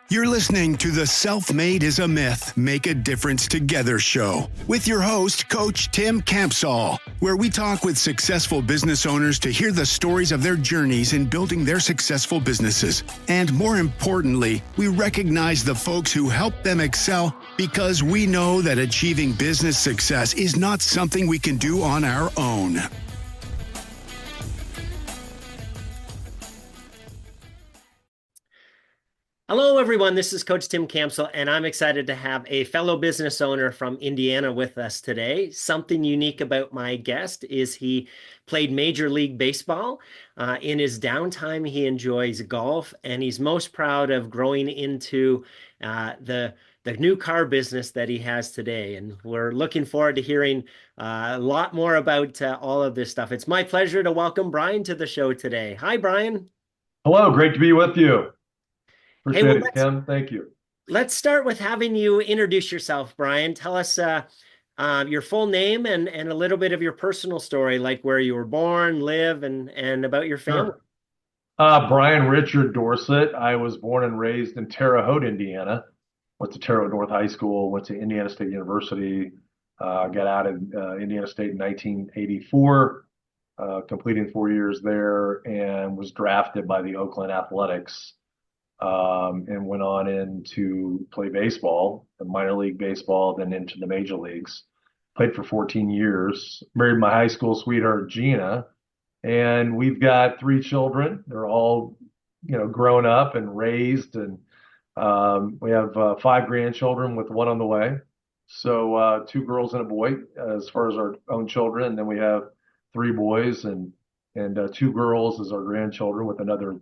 You're listening to the Self-Made is a Myth, Make a Difference Together show with your host, Coach Tim Campsall, where we talk with successful business owners to hear the stories of their journeys in building their successful businesses. And more importantly, we recognize the folks who help them excel because we know that achieving business success is not something we can do on our own. Hello, everyone. This is Coach Tim Campsall, and I'm excited to have a fellow business owner from Indiana with us today. Something unique about my guest is he played Major League Baseball. In his downtime, he enjoys golf, and he's most proud of growing into the new car business that he has today. And we're looking forward to hearing a lot more about all of this stuff. It's my pleasure to welcome Brian to the show today. Hi, Brian. Hello, great to be with you. Hey, Appreciate it, Kim. Thank you. Let's start with having you introduce yourself, Brian. Tell us your full name and a little bit of your personal story, like where you were born, live, and about your family. Sure. Brian Richard Dorsett. I was born and raised in Terre Haute, Indiana. Went to Terre Haute North High School, went to Indiana State University, got out of Indiana State in 1984, completing 4 years there, and was drafted by the Oakland Athletics. And went on in to play baseball, minor league baseball, then into the major leagues. Played for 14 years, married my high school sweetheart, Gina, and we've got 3 children. They're all, grown up and raised, and we have 5 grandchildren with 1 on the way. So 2 girls and a boy as far as our own children, and then we have 3 boys and 2 girls as our grandchildren with another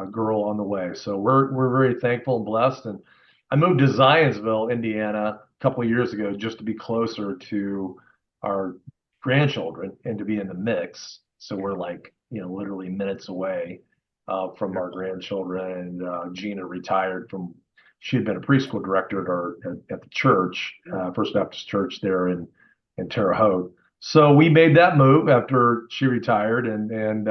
girl on the way. So we're very thankful and blessed. And I moved to Zionsville, Indiana, a couple of years ago just to be closer to our grandchildren and to be in the mix. So we're literally minutes away from our grandchildren. And Gina retired she had been a preschool director at the church, First Baptist Church there in Terre Haute. So we made that move after she retired, and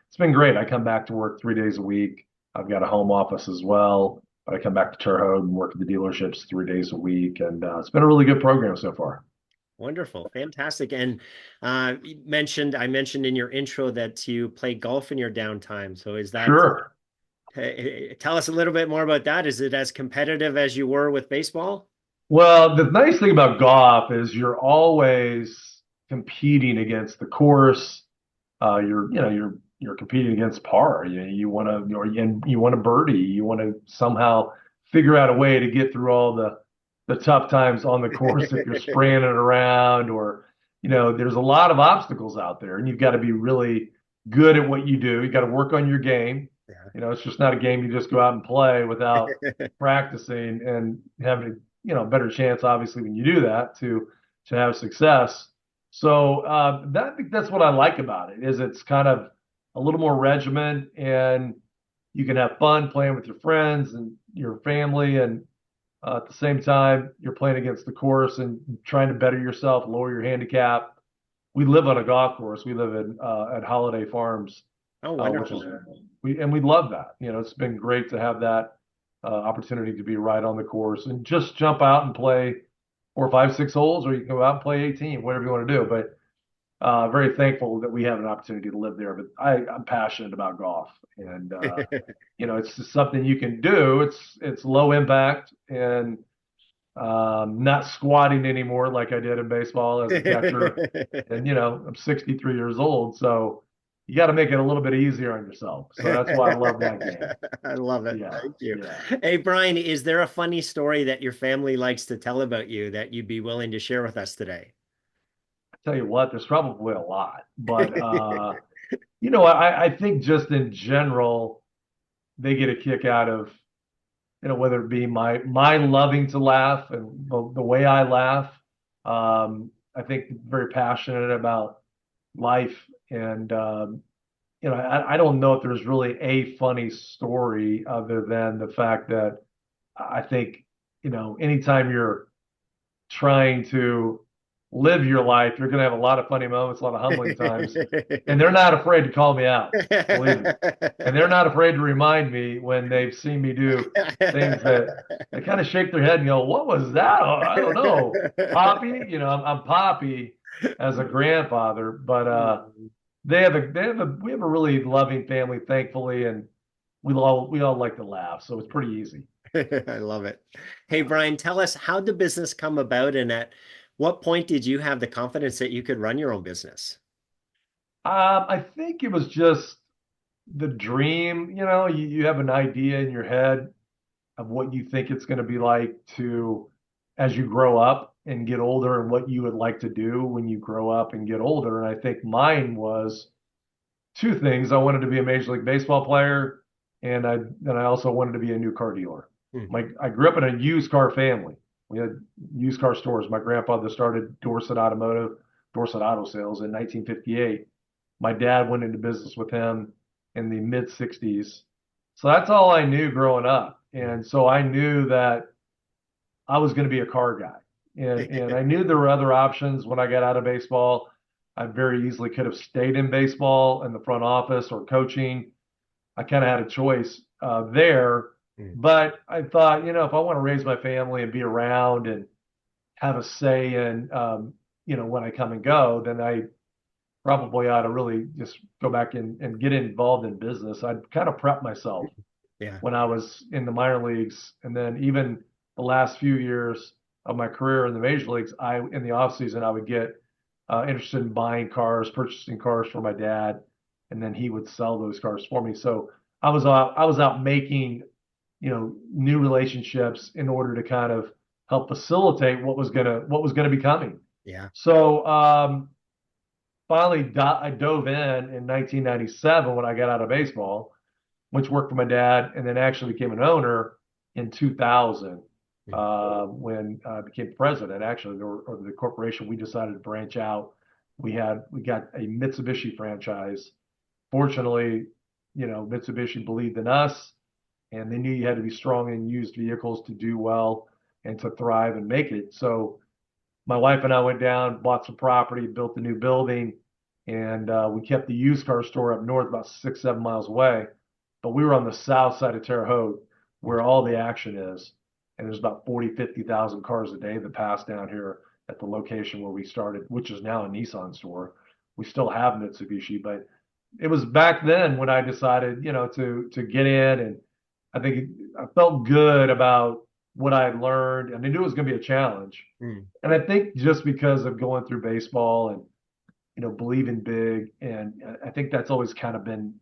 it's been great. I come back to work 3 days a week. I've got a home office as well, but I come back to Terre Haute and work at the dealerships 3 days a week. And it's been a really good program so far. Wonderful. Fantastic. And I mentioned in your intro that you play golf in your downtime. So is that, Sure. Tell us a little bit more about that. Is it as competitive as you were with baseball? Well, the nice thing about golf is you're always competing against the course. You're competing against par. You want to birdie. You want to somehow figure out a way to get through all the tough times on the course if you're spraying it around, or there's a lot of obstacles out there, and you've got to be really good at what you do. You got to work on your game. Yeah. It's just not a game you just go out and play without practicing and having a better chance, obviously, when you do that to have success. So I think that's what I like about it, is it's kind of a little more regiment, and you can have fun playing with your friends and your family. And at the same time, you're playing against the course and trying to better yourself, lower your handicap. We live on a golf course. We live at Holiday Farms. Oh, wonderful. We love that. It's been great to have that opportunity to be right on the course and just jump out and play 4, 5, 6 holes, or you can go out and play 18, whatever you want to do. But very thankful that we have an opportunity to live there. But I'm passionate about golf, and it's just something you can do. It's low impact, and not squatting anymore like I did in baseball as a catcher. And I'm 63 years old, so you got to make it a little bit easier on yourself. So that's why I love that game. I love it. Yeah, Thank you. yeah. Hey, Brian, is there a funny story that your family likes to tell about you that you'd be willing to share with us today? Tell you what, there's probably a lot, but I think just in general, they get a kick out of, whether it be my loving to laugh and the way I laugh. I think very passionate about life, and I don't know if there's really a funny story other than the fact that I think anytime you're trying to live your life. You're going to have a lot of funny moments, a lot of humbling times, and they're not afraid to call me out, believe me. And they're not afraid to remind me when they've seen me do things that they kind of shake their head and go, "What was that? I don't know, Poppy." I'm Poppy as a grandfather, but we have a really loving family, thankfully, and we all like to laugh, so it's pretty easy. I love it. Hey, Brian, tell us, how did business come about, and at what point did you have the confidence that you could run your own business? I think it was just the dream. You have an idea in your head of what you think it's going to be like to as you grow up and get older, and what you would like to do when you grow up and get older. And I think mine was two things. I wanted to be a Major League Baseball player, and I also wanted to be a new car dealer. Hmm. I grew up in a used car family. We had used car stores. My grandfather started Dorsett Automotive, Dorsett Auto Sales in 1958. My dad went into business with him in the mid 60s. So that's all I knew growing up. And so I knew that I was going to be a car guy. And I knew there were other options when I got out of baseball. I very easily could have stayed in baseball in the front office or coaching. I kind of had a choice there. Hmm. But I thought, if I want to raise my family and be around and have a say in, when I come and go, then I probably ought to really just go back and get involved in business. I'd kind of prep myself Yeah. when I was in the minor leagues, and then even the last few years of my career in the major leagues, in the off season I would get interested in buying cars, purchasing cars for my dad, and then he would sell those cars for me. So I was out making new relationships in order to kind of help facilitate what was gonna be coming. Yeah. So finally, I dove in 1997 when I got out of baseball, went to work for my dad, and then actually became an owner in 2000 when I became president. Actually, or the corporation, we decided to branch out. We got a Mitsubishi franchise. Fortunately, Mitsubishi believed in us, and they knew you had to be strong in used vehicles to do well and to thrive and make it. So my wife and I went down, bought some property, built a new building, and we kept the used car store up north, about 6, 7 miles away. But we were on the south side of Terre Haute, where all the action is. And there's about 40, 50,000 cars a day that pass down here at the location where we started, which is now a Nissan store. We still have Mitsubishi, but it was back then when I decided, to get in, and I think I felt good about what I had learned, and I knew it was going to be a challenge. Hmm. And I think just because of going through baseball and believing big, and I think that's always kind of been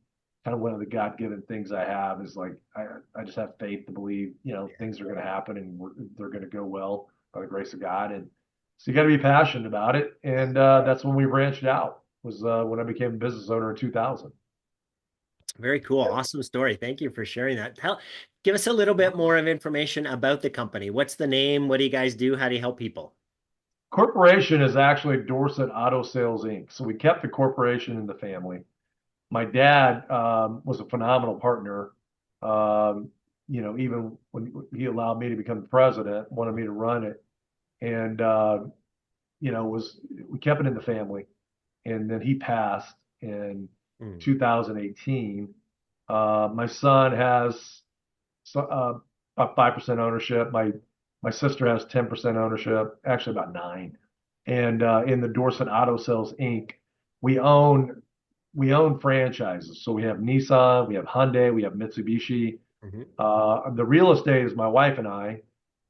kind of one of the God-given things I have is like I just have faith to believe things are going to happen, and they're going to go well by the grace of God. And so you got to be passionate about it, and that's when we branched out. Was when I became a business owner in 2000. Very cool. Awesome story. Thank you for sharing that. Give us a little bit more of information about the company. What's the name? What do you guys do? How do you help people? Corporation is actually Dorsett Auto Sales Inc. So we kept the corporation in the family. My dad was a phenomenal partner. Even when he allowed me to become the president, wanted me to run it, and was we kept it in the family. And then he passed in Hmm. 2018. My son has about 5% ownership. My sister has 10% ownership, actually about 9. And in the Dorsett Auto Sales Inc., we own franchises. So we have Nissan, we have Hyundai, we have Mitsubishi. Mhm. The real estate is my wife and I,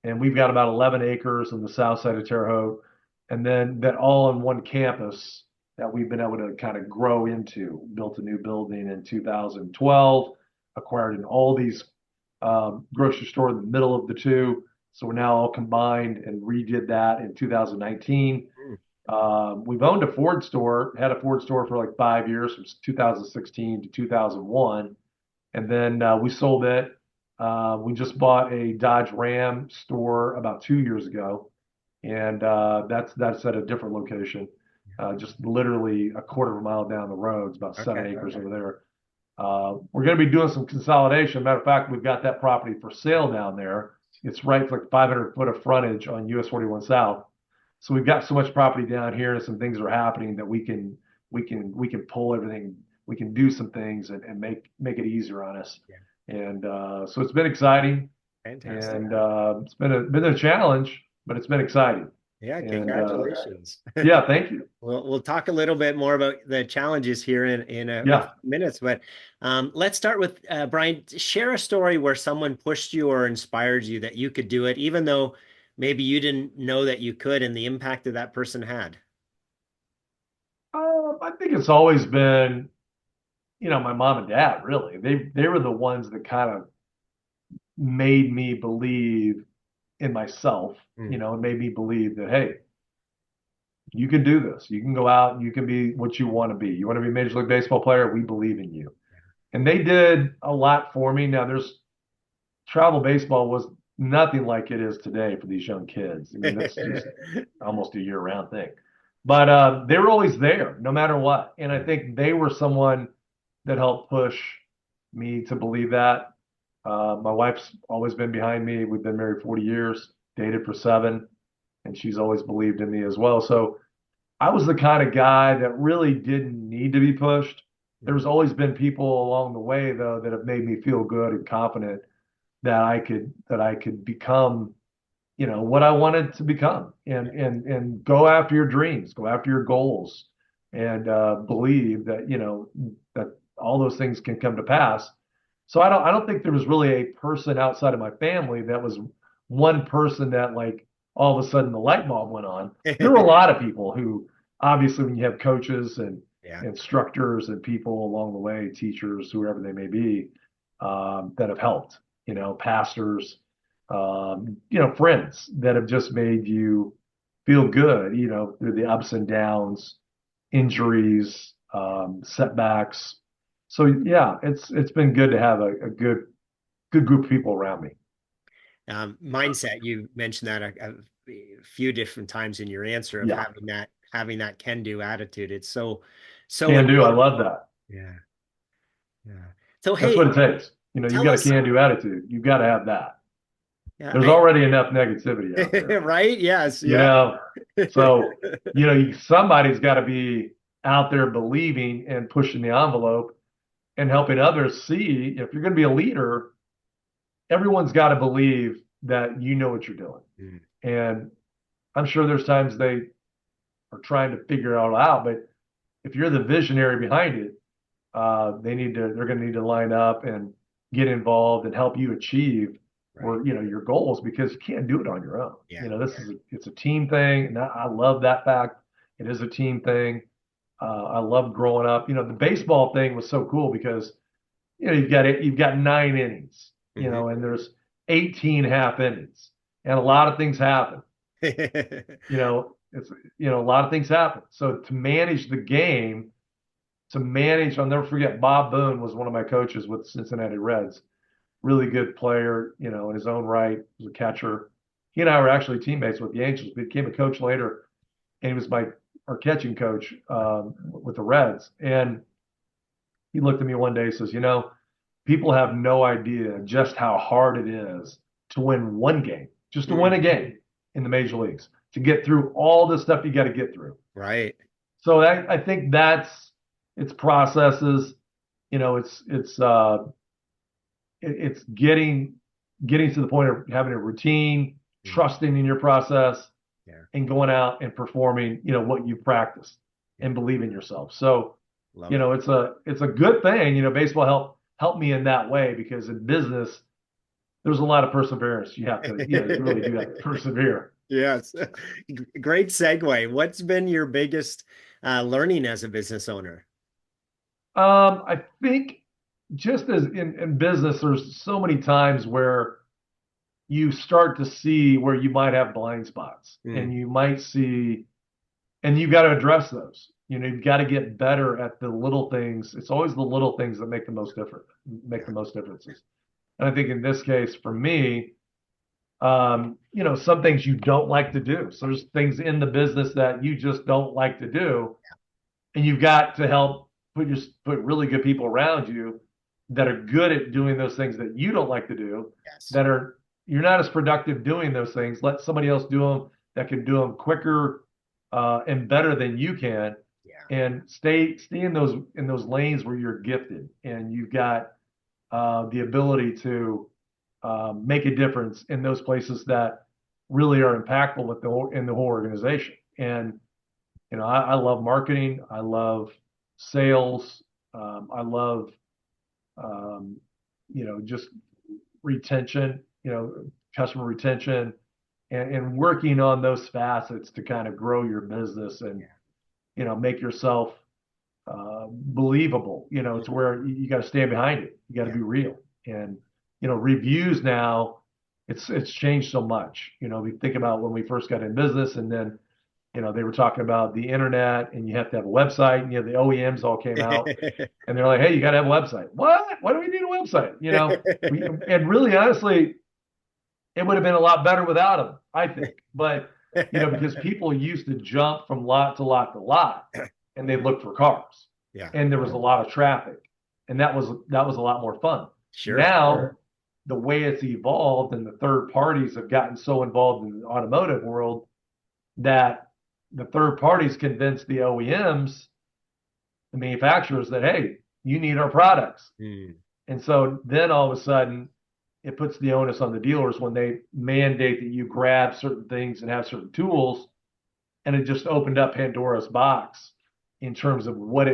and we've got about 11 acres on the south side of Terre Haute, and then that all on one campus that we've been able to kind of grow into. Built a new building in 2012, acquired an Aldi's grocery store in the middle of the two. So we're now all combined and redid that in 2019. Hmm. We've owned a Ford store, had a Ford store for like 5 years, from 2016 to 2001. And then we sold it. We just bought a Dodge Ram store about 2 years ago. And that's at a different location, just literally a quarter of a mile down the road. It's about 7 acres over there. We're going to be doing some consolidation. Matter of fact, we've got that property for sale down there. It's right for like 500 foot of frontage on US 41 South. So we've got so much property down here and some things are happening that we can pull everything. We can do some things and make it easier on us. Yeah. And so it's been exciting, Fantastic. and it's been a challenge, but it's been exciting. Yeah, And congratulations. yeah, thank you. We'll talk a little bit more about the challenges here in a Yeah. few minutes, but let's start with Brian. Share a story where someone pushed you or inspired you that you could do it, even though maybe you didn't know that you could, and the impact that that person had. I think it's always been, my mom and dad, really. They were the ones that kind of made me believe in myself, Mm. and made me believe that, hey, you can do this. You can go out and you can be what you want to be. You want to be a Major League Baseball player? We believe in you. And they did a lot for me. Now, there's travel baseball was nothing like it is today for these young kids. I mean, that's just almost a year-round thing. But they were always there, no matter what. And I think they were someone that helped push me to believe that. My wife's always been behind me. We've been married 40 years, dated for 7, and she's always believed in me as well. So I was the kind of guy that really didn't need to be pushed. There's always been people along the way, though, that have made me feel good and confident that I could become, what I wanted to become, and go after your dreams, go after your goals, and believe that that all those things can come to pass. So I don't think there was really a person outside of my family that was one person that, like, all of a sudden the light bulb went on. There were a lot of people who, obviously, when you have coaches and Yeah. instructors and people along the way, teachers, whoever they may be, that have helped, pastors, friends that have just made you feel good, through the ups and downs, injuries, setbacks. So yeah, it's been good to have a good group of people around me. Mindset, you mentioned that a few different times in your answer of Yeah, having that can-do attitude. It's so can do. I important. love that. Yeah. Yeah. So That's hey, what it takes. You've tell got a us. can do attitude. You've got to have that. Yeah, There's already enough negativity out there, right? Yes, you yeah. know. So somebody's got to be out there believing and pushing the envelope and helping others see. If you're going to be a leader, everyone's got to believe that you know what you're doing. Mm. And I'm sure there's times they are trying to figure it all out, but if you're the visionary behind it, they're going to need to line up and get involved and help you achieve Right. your goals, because you can't do it on your own. Yeah. It's a team thing, and I love that fact. It is a team thing. I love growing up. The baseball thing was so cool because you've got 9 innings, Mhm. and there's 18 half innings, and a lot of things happen. It's a lot of things happen. So to manage the game, I'll never forget, Bob Boone was one of my coaches with the Cincinnati Reds. Really good player, in his own right. He was a catcher. He and I were actually teammates with the Angels. He became a coach later, and he was our catching coach with the Reds. And he looked at me one day and says, people have no idea just how hard it is to win one game, just to win a game in the major leagues, to get through all the stuff you got to get through. Right. So I think it's processes. It's getting to the point of having a routine, trusting in your process, Yeah. and going out and performing, what you've practiced, and believe in yourself. So, Love it. it's a good thing. Baseball helped me in that way, because in business, there's a lot of perseverance. You have to, you really do have to persevere. Yes. Great segue. What's been your biggest learning as a business owner? I think, just as in business, there's so many times where you start to see where you might have blind spots, and you might see, and you've got to address those. You've got to get better at the little things. It's always the little things that make the most differences. And I think in this case, for me, some things you don't like to do. So there's things in the business that you just don't like to do, and you've got to help put really good people around you that are good at doing those things that you don't like to do. Yes. You're not as productive doing those things. Let somebody else do them that can do them quicker and better than you can, Yeah. and stay in those lanes where you're gifted and you've got the ability to make a difference in those places that really are impactful with in the whole organization. And I love marketing. I love sales. I love just retention. Customer retention, and working on those facets to kind of grow your business and make yourself believable. To where you got to stand behind it. You got to be real. And reviews now, it's changed so much. We think about when we first got in business, and then they were talking about the internet, and you have to have a website, and the OEMs all came out, and they're like, "Hey, you got to have a website." What? Why do we need a website? And really, honestly, it would have been a lot better without them, I think. But because people used to jump from lot to lot to lot, and they look for cars, and there was a lot of traffic, and that was a lot more fun. Sure. Now, the way it's evolved, and the third parties have gotten so involved in the automotive world that the third parties convince the OEMs, the manufacturers, that, hey, you need our products. And so then all of a sudden, it puts the onus on the dealers when they mandate that you grab certain things and have certain tools. And it just opened up Pandora's box in terms of what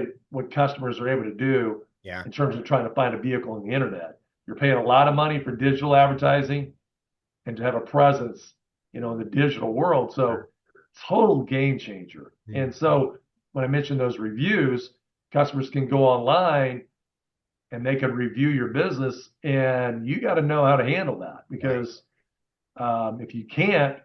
customers are able to do in terms of trying to find a vehicle on the internet. You're paying a lot of money for digital advertising and to have a presence, in the digital world. So total game changer. And so when I mentioned those reviews, customers can go online and they can review your business, and you got to know how to handle that, because if you can't,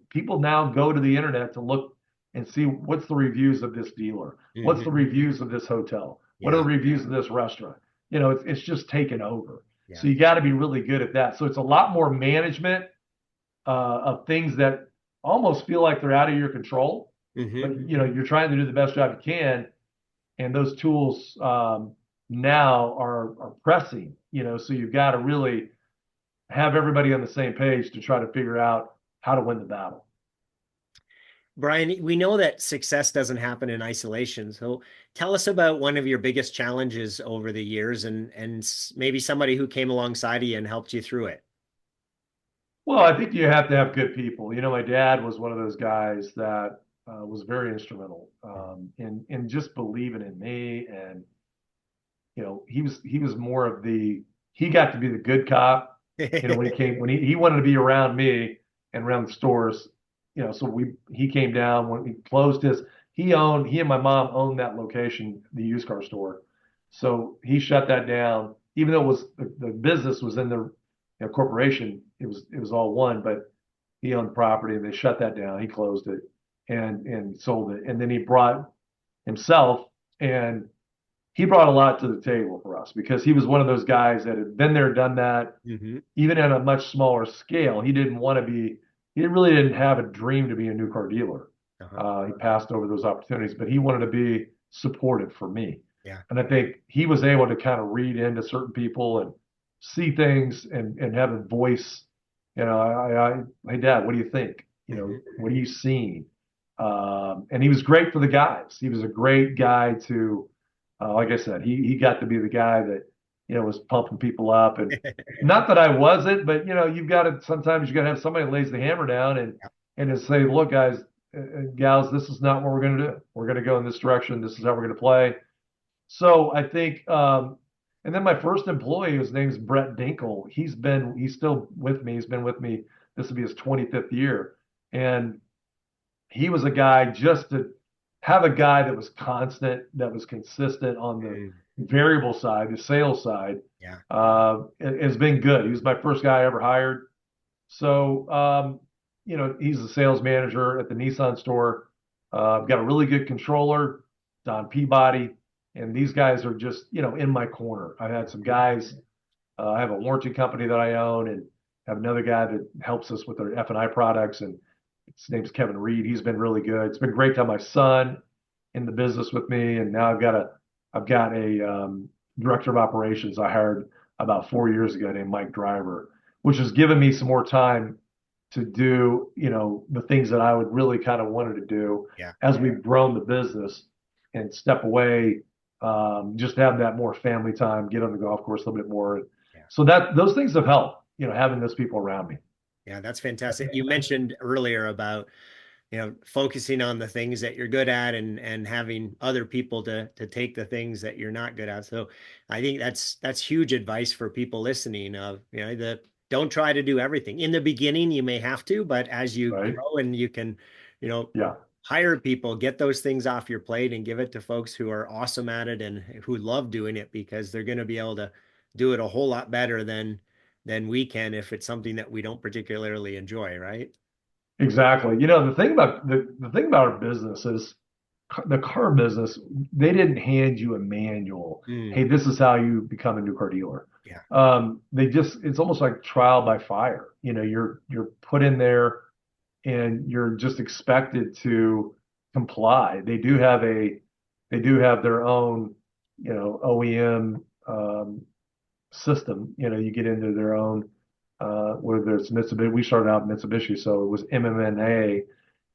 people now go to the internet to look and see what's the reviews of this dealer, what's the reviews of this hotel, what are the reviews of this restaurant. It's just taken over. So you got to be really good at that. So it's a lot more management of things that almost feel like they're out of your control, but you're trying to do the best job you can, and those tools now are pressing. So you've got to really have everybody on the same page to try to figure out how to win the battle. Brian, we know that success doesn't happen in isolation. So tell us about one of your biggest challenges over the years, and maybe somebody who came alongside of you and helped you through it. Well, I think you have to have good people. My dad was one of those guys that was very instrumental in just believing in me. And, he was more of he got to be the good cop, when he wanted to be around me and around the stores, so he came down when he closed he and my mom owned that location, the used car store. So he shut that down, even though the business was in the corporation. It was all one, but he owned the property, and they shut that down. He closed it and sold it. And then he brought himself, and he brought a lot to the table for us, because he was one of those guys that had been there, done that, even at a much smaller scale. He really didn't have a dream to be a new car dealer. He passed over those opportunities, but he wanted to be supportive for me. And I think he was able to kind of read into certain people and see things and have a voice. Hey, Dad, what do you think? What are you seeing? And he was great for the guys. He was a great guy to, like I said, he got to be the guy that, was pumping people up. And not that I wasn't, but, sometimes you got to have somebody that lays the hammer down and just say, look, guys and gals, this is not what we're going to do. We're going to go in this direction. This is how we're going to play. So I think, and then my first employee, his name's Brett Dinkle. He's still with me. He's been with me. This will be his 25th year. And he was a guy, just to have a guy that was constant, that was consistent on the variable side, the sales side. It has been good. He was my first guy I ever hired. So, he's a sales manager at the Nissan store. I've got a really good controller, Don Peabody. And these guys are just, in my corner. I've had some guys. I have a warranty company that I own, and have another guy that helps us with our F&I products. And his name's Kevin Reed. He's been really good. It's been great to have my son in the business with me. And now I've got a director of operations I hired about 4 years ago named Mike Driver, which has given me some more time to do, the things that I would really kind of wanted to do Yeah. as we've grown the business and step away, just to have that more family time, get on the golf course a little bit more. Yeah. So those things have helped, having those people around me. Yeah, that's fantastic. You mentioned earlier about, focusing on the things that you're good at and having other people to take the things that you're not good at. So I think that's huge advice for people listening of, don't try to do everything. In the beginning, you may have to, but as you Right. grow and you can, Yeah. hire people, get those things off your plate and give it to folks who are awesome at it and who love doing it, because they're going to be able to do it a whole lot better than we can if it's something that we don't particularly enjoy, right? Exactly. The thing about our business is the car business, they didn't hand you a manual. Mm, Hey, this is how you become a new car dealer. yeah. It's almost like trial by fire. You're put in there and you're just expected to comply. They do have their own, OEM system. You get into their own, whether it's Mitsubishi. We started out Mitsubishi, so it was MMA,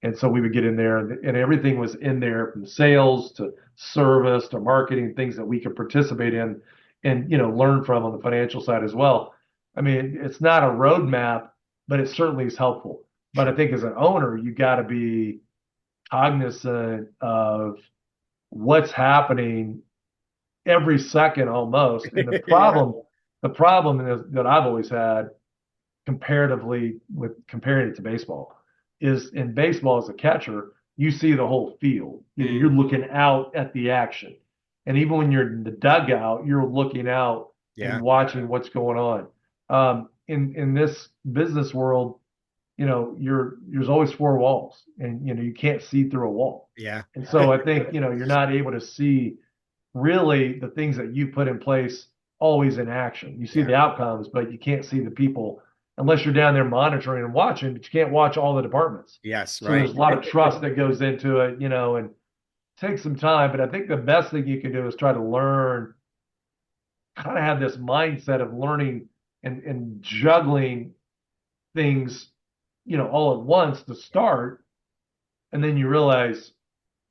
and so we would get in there, and everything was in there from sales to service to marketing, things that we could participate in, and learn from on the financial side as well. I mean, it's not a roadmap, but it certainly is helpful. But I Sure. think as an owner, you got to be cognizant of what's happening every second almost. And the Yeah. problem, the problem is that I've always had comparatively with comparing it to baseball is in baseball as a catcher, you see the whole field. You're Mm, looking out at the action. And even when you're in the dugout, you're looking out and yeah. watching what's going on. In this business world, there's always four walls and you can't see through a wall. Yeah. And so I think, you're not able to see really the things that you put in place always in action. You see Yeah. the outcomes, but you can't see the people unless you're down there monitoring and watching, but you can't watch all the departments. Yes. So there's Right. a lot of trust that goes into it, and take some time. But I think the best thing you can do is try to learn, kind of have this mindset of learning and juggling things, all at once to start. And then you realize,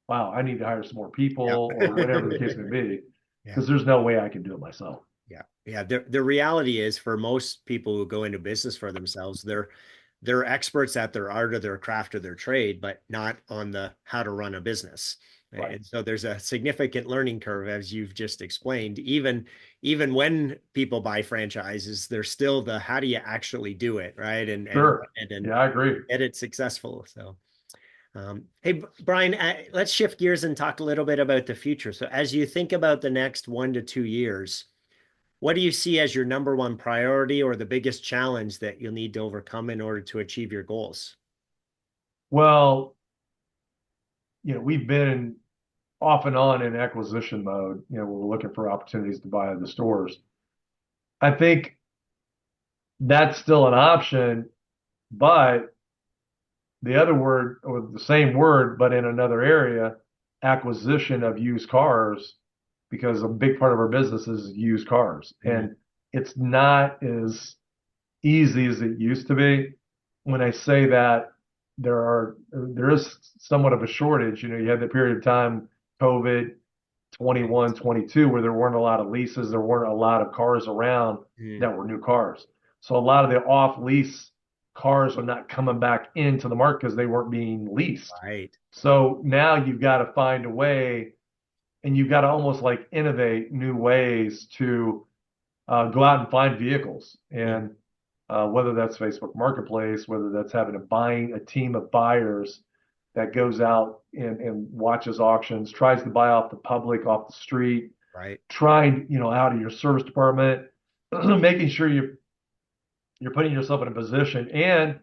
wow, I need to hire some more people Yeah. or whatever the case may be, Yeah. because there's no way I can do it myself. Yeah. Yeah. The reality is, for most people who go into business for themselves, they're experts at their art or their craft or their trade, but not on the how to run a business. Right. And so there's a significant learning curve, as you've just explained. Even when people buy franchises, there's still the how do you actually do it, right? And Sure. and Yeah, I agree. get it successful. So hey, Brian, let's shift gears and talk a little bit about the future. So as you think about the next 1 to 2 years, what do you see as your number one priority or the biggest challenge that you'll need to overcome in order to achieve your goals? Well, we've been off and on in acquisition mode, we're looking for opportunities to buy the stores. I think that's still an option, but the other word, or the same word, but in another area, acquisition of used cars, because a big part of our business is used cars. Mm, And it's not as easy as it used to be. When I say that, there is somewhat of a shortage. You had the period of time, COVID, 21, 22, where there weren't a lot of leases, there weren't a lot of cars around mm, that were new cars. So a lot of the off lease cars are not coming back into the market because they weren't being leased. right. So now you've got to find a way, and you've got to almost like innovate new ways to go out and find vehicles. Mm, And whether that's Facebook Marketplace, whether that's having a team of buyers that goes out and watches auctions, tries to buy off the public, off the street, right. trying, out of your service department, making sure you're putting yourself in a position and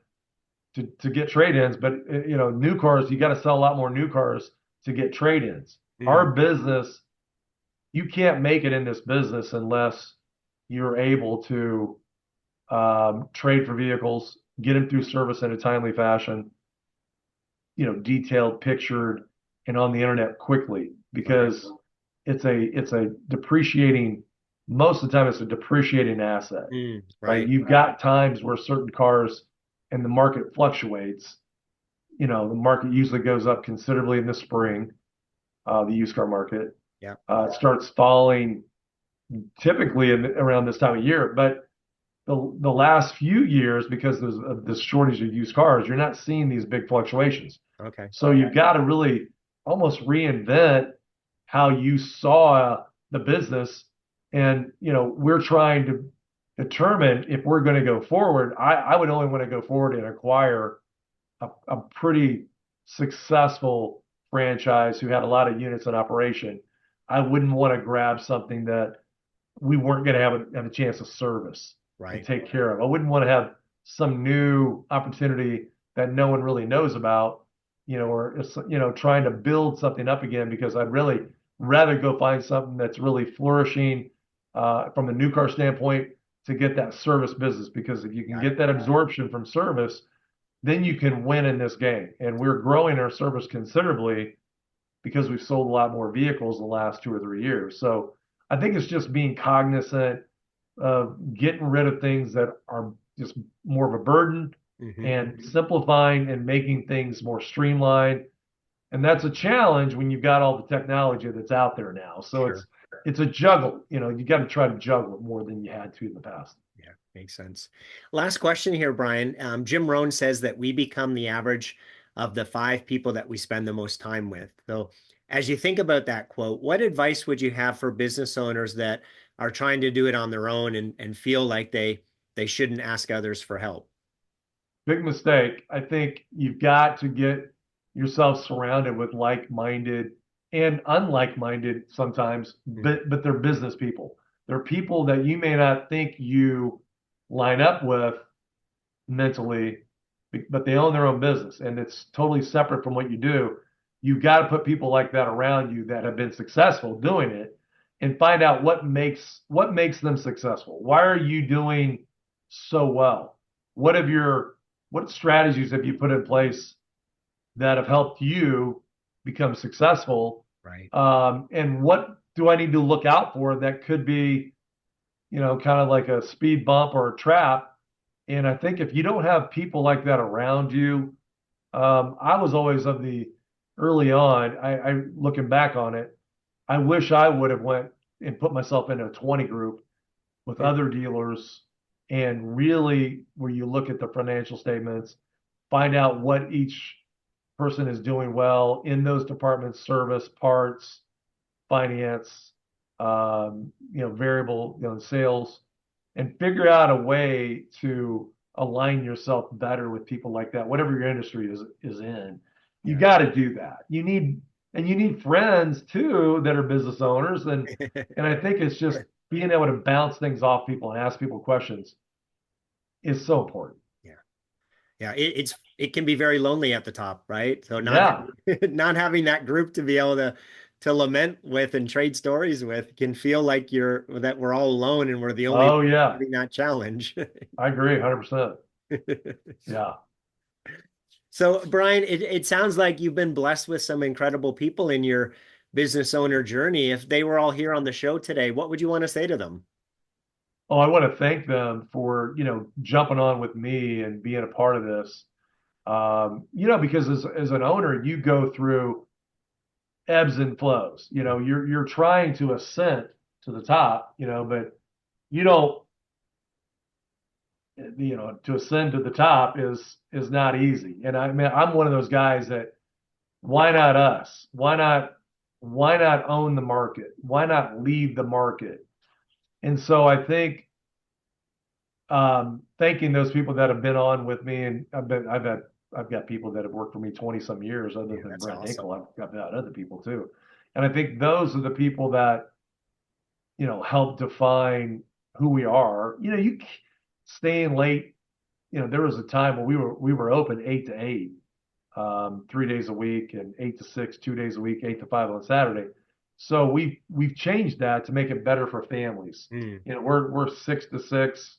to get trade-ins. But new cars, you got to sell a lot more new cars to get trade-ins. Mm, Our business, you can't make it in this business unless you're able to trade for vehicles, get them through service in a timely fashion, detailed, pictured, and on the internet quickly, right. because it's a depreciating, most of the time it's a depreciating asset, Mm, right? right. You've got times where certain cars and the market fluctuates, the market usually goes up considerably in the spring, the used car market. Yeah. It starts falling typically around this time of year. But the last few years, because of this shortage of used cars, you're not seeing these big fluctuations. Okay. So you've got to really almost reinvent how you saw the business. And, we're trying to determine if we're going to go forward. I would only want to go forward and acquire a pretty successful franchise who had a lot of units in operation. I wouldn't want to grab something that we weren't going to have a chance to service and take care of. I wouldn't want to have some new opportunity that no one really knows about, or trying to build something up again, because I'd really rather go find something that's really flourishing from a new car standpoint to get that service business. Because if you can get that absorption from service, then you can win in this game. And we're growing our service considerably because we've sold a lot more vehicles in the last 2 or 3 years. So I think it's just being cognizant of getting rid of things that are just more of a burden, and simplifying and making things more streamlined. And that's a challenge when you've got all the technology that's out there now. So it's a juggle. You got to try to juggle it more than you had to in the past. Yeah, makes sense. Last question here, Brian. Jim Rohn says that we become the average of the 5 people that we spend the most time with. So as you think about that quote, what advice would you have for business owners that are trying to do it on their own and feel like they shouldn't ask others for help? Big mistake. I think you've got to get yourself surrounded with like-minded and unlike-minded sometimes, but they're business people. They're people that you may not think you line up with mentally, but they own their own business, and it's totally separate from what you do. You've got to put people like that around you that have been successful doing it, and find out what makes them successful. Why are you doing so well? What strategies have you put in place that have helped you become successful? Right. And what do I need to look out for that could be, kind of like a speed bump or a trap? And I think if you don't have people like that around you, I was always of the early on, I looking back on it, I wish I would have went and put myself in a 20 group with other dealers, and really where you look at the financial statements, find out what each person is doing well in those departments: service, parts, finance, variable, sales, and figure out a way to align yourself better with people like that, whatever your industry is in. You got to do that. You need friends too that are business owners, and I think it's just being able to bounce things off people and ask people questions is so important. Yeah, it can be very lonely at the top, right? So not having that group to be able to lament with and trade stories with can feel like that we're all alone and we're the only having that challenge. I agree 100%. Yeah. So Brian, it sounds like you've been blessed with some incredible people in your business owner journey. If they were all here on the show today, what would you want to say to them? Oh, I want to thank them for, jumping on with me and being a part of this. Because as an owner, you go through ebbs and flows. You're trying to ascend to the top, but you don't, to ascend to the top is not easy. And I mean, I'm one of those guys that, why not us? Why not own the market? Why not lead the market? And so I think thanking those people that have been on with me, and I've got people that have worked for me 20 some years other than Brent Hinkle. I've got other people too. And I think those are the people that, help define who we are. You staying late, there was a time when we were open 8 to 8, 3 days a week, and 8 to 6, 2 days a week, 8 to 5 on Saturday. So we've changed that to make it better for families. We're 6 to 6,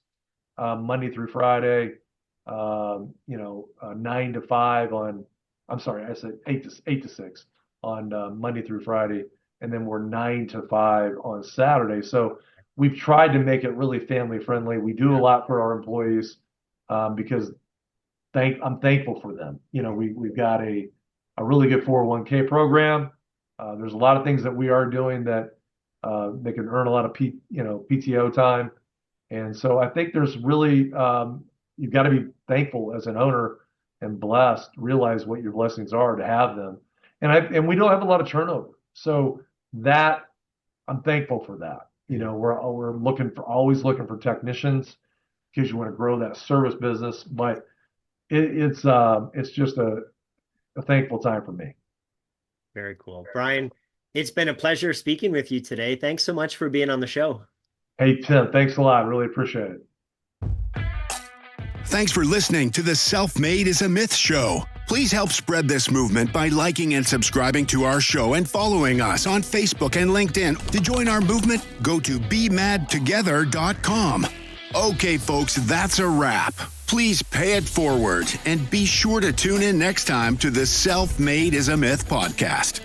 Monday through Friday, 9 to 5 on, I'm sorry, I said 8 to 6 on Monday through Friday, and then we're 9 to 5 on Saturday. So we've tried to make it really family friendly. We do a lot for our employees, because I'm thankful for them. We've got a really good 401k program. There's a lot of things that we are doing that they can earn a lot of PTO time. And so I think there's really, you've got to be thankful as an owner and blessed, realize what your blessings are to have them. And we don't have a lot of turnover. So that I'm thankful for that. We're always looking for technicians because you want to grow that service business, but it's just a thankful time for me. Very cool. Brian, it's been a pleasure speaking with you today. Thanks so much for being on the show. Hey, Tim, thanks a lot. Really appreciate it. Thanks for listening to the Self-Made is a Myth show. Please help spread this movement by liking and subscribing to our show and following us on Facebook and LinkedIn. To join our movement, go to bemadtogether.com. Okay, folks, that's a wrap. Please pay it forward and be sure to tune in next time to the Self-Made is a Myth podcast.